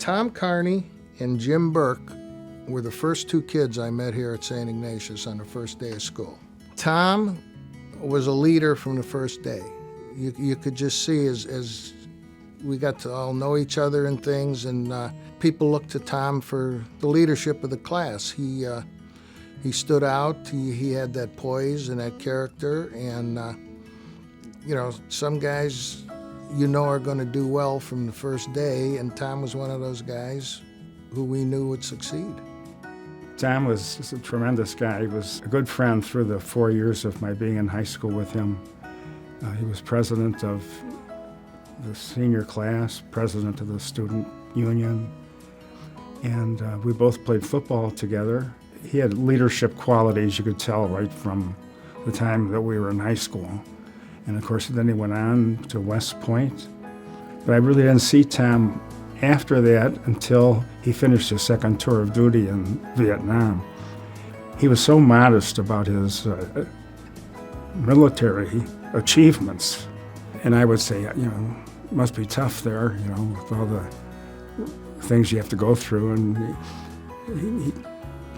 Tom Carney and Jim Burke were the first two kids I met here at St. Ignatius on the first day of school. Tom was a leader from the first day. You could just see as we got to all know each other and things, and people looked to Tom for the leadership of the class. He stood out. He had that poise and that character, and some guys are going to do well from the first day, and Tom was one of those guys who we knew would succeed. Tom was a tremendous guy. He was a good friend through the 4 years of my being in high school with him. He was president of the senior class, president of the student union, and we both played football together. He had leadership qualities, you could tell right from the time that we were in high school. And of course, then he went on to West Point. But I really didn't see Tom after that until he finished his second tour of duty in Vietnam. He was so modest about his military achievements. And I would say, it must be tough there, with all the things you have to go through. And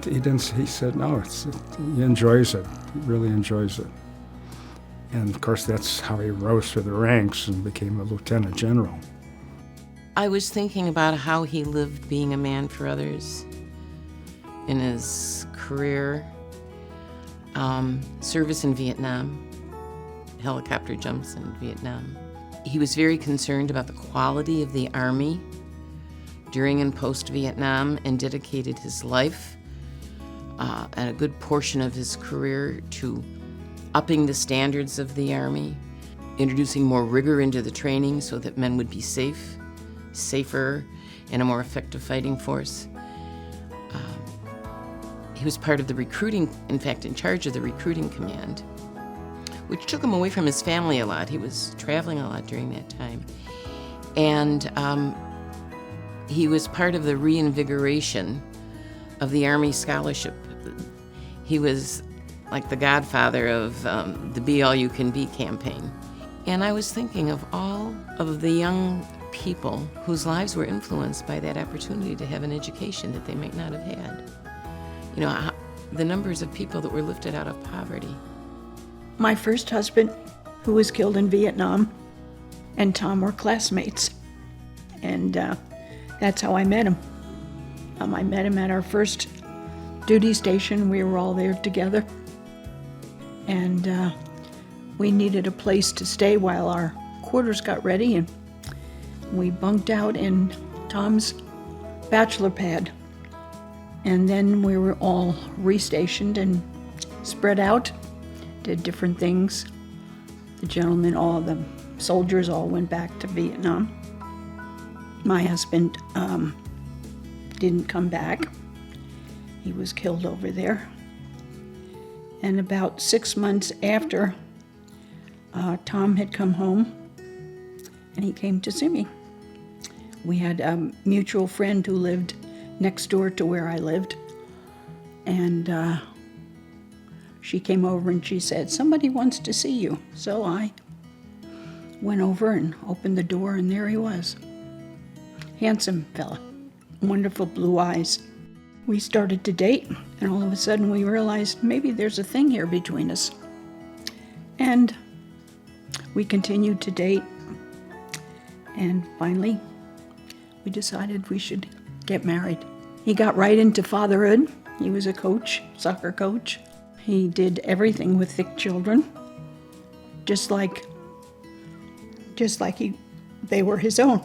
he said, no, he enjoys it. He really enjoys it. And of course, that's how he rose through the ranks and became a lieutenant general. I was thinking about how he lived being a man for others in his career, service in Vietnam, helicopter jumps in Vietnam. He was very concerned about the quality of the Army during and post-Vietnam and dedicated his life and a good portion of his career to upping the standards of the Army, introducing more rigor into the training so that men would be safer, and a more effective fighting force. He was part of the recruiting, in fact, in charge of the recruiting command, which took him away from his family a lot. He was traveling a lot during that time. And he was part of the reinvigoration of the Army scholarship. He was like the godfather of the Be All You Can Be campaign. And I was thinking of all of the young people whose lives were influenced by that opportunity to have an education that they might not have had. The numbers of people that were lifted out of poverty. My first husband, who was killed in Vietnam, and Tom were classmates. And that's how I met him. I met him at our first duty station. We were all there together. And we needed a place to stay while our quarters got ready, and we bunked out in Tom's bachelor pad. And then we were all restationed and spread out, did different things. The gentlemen, all of them, soldiers all went back to Vietnam. My husband didn't come back. He was killed over there. And about 6 months after, Tom had come home, and he came to see me. We had a mutual friend who lived next door to where I lived, and she came over and she said, "Somebody wants to see you." So I went over and opened the door, and there he was. Handsome fella, wonderful blue eyes. We started to date, and all of a sudden we realized maybe there's a thing here between us. And we continued to date, and finally we decided we should get married. He got right into fatherhood. He was a coach, soccer coach. He did everything with thick children, just like they were his own.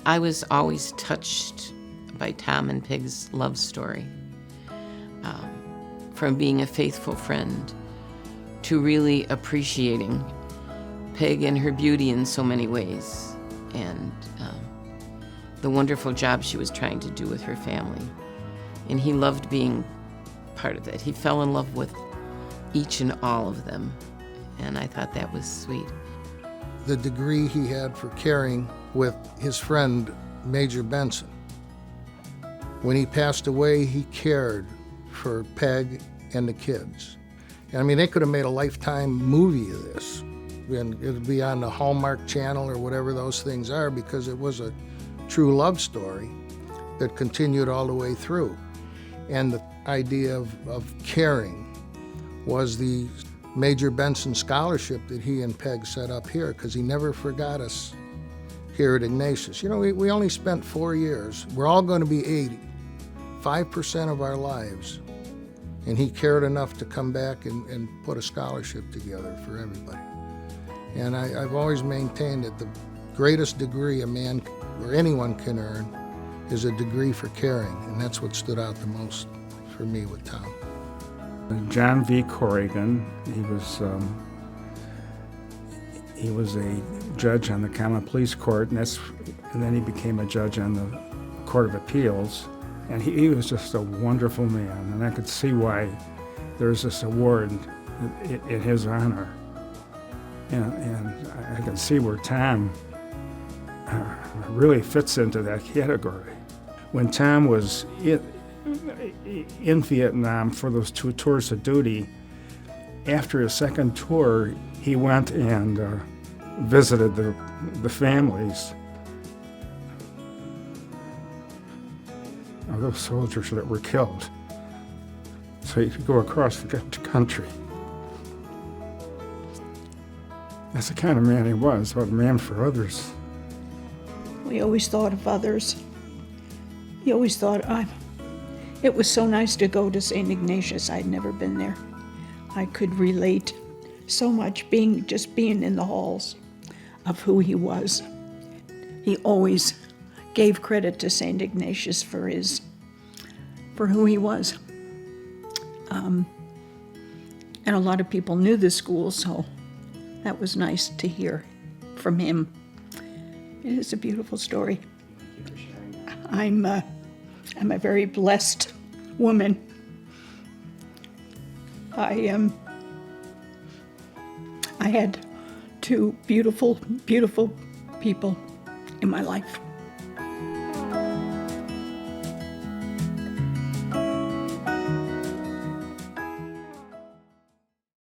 I was always touched by Tom and Peg's love story, from being a faithful friend to really appreciating Peg and her beauty in so many ways, and the wonderful job she was trying to do with her family. And he loved being part of that. He fell in love with each and all of them, and I thought that was sweet. The degree he had for caring with his friend, Major Benson. When he passed away, he cared for Peg and the kids. I mean, they could have made a Lifetime movie of this, and it would be on the Hallmark Channel or whatever those things are, because it was a true love story that continued all the way through. And the idea of caring was the Major Benson Scholarship that he and Peg set up here, because he never forgot us here at Ignatius. You know, we only spent 4 years. We're all going to be 80, 5% of our lives. And he cared enough to come back and put a scholarship together for everybody. And I've always maintained that the greatest degree a man or anyone can earn is a degree for caring, and that's what stood out the most for me with Tom. John V. Corrigan, he was a judge on the Common Police Court, and then he became a judge on the Court of Appeals. And he was just a wonderful man, and I could see why there's this award in his honor. And I can see where Tom really fits into that category. When Tom was in Vietnam for those 2 tours of duty, after his second tour, he went and visited the families of those soldiers that were killed, so he could go across the country. That's the kind of man he was, a man for others. We always thought of others. He always thought, it was so nice to go to St. Ignatius. I'd never been there. I could relate so much just being in the halls of who he was. He always gave credit to St. Ignatius for who he was. And a lot of people knew the school, so that was nice to hear from him. It is a beautiful story. I'm a very blessed woman. I had 2 beautiful, beautiful people in my life.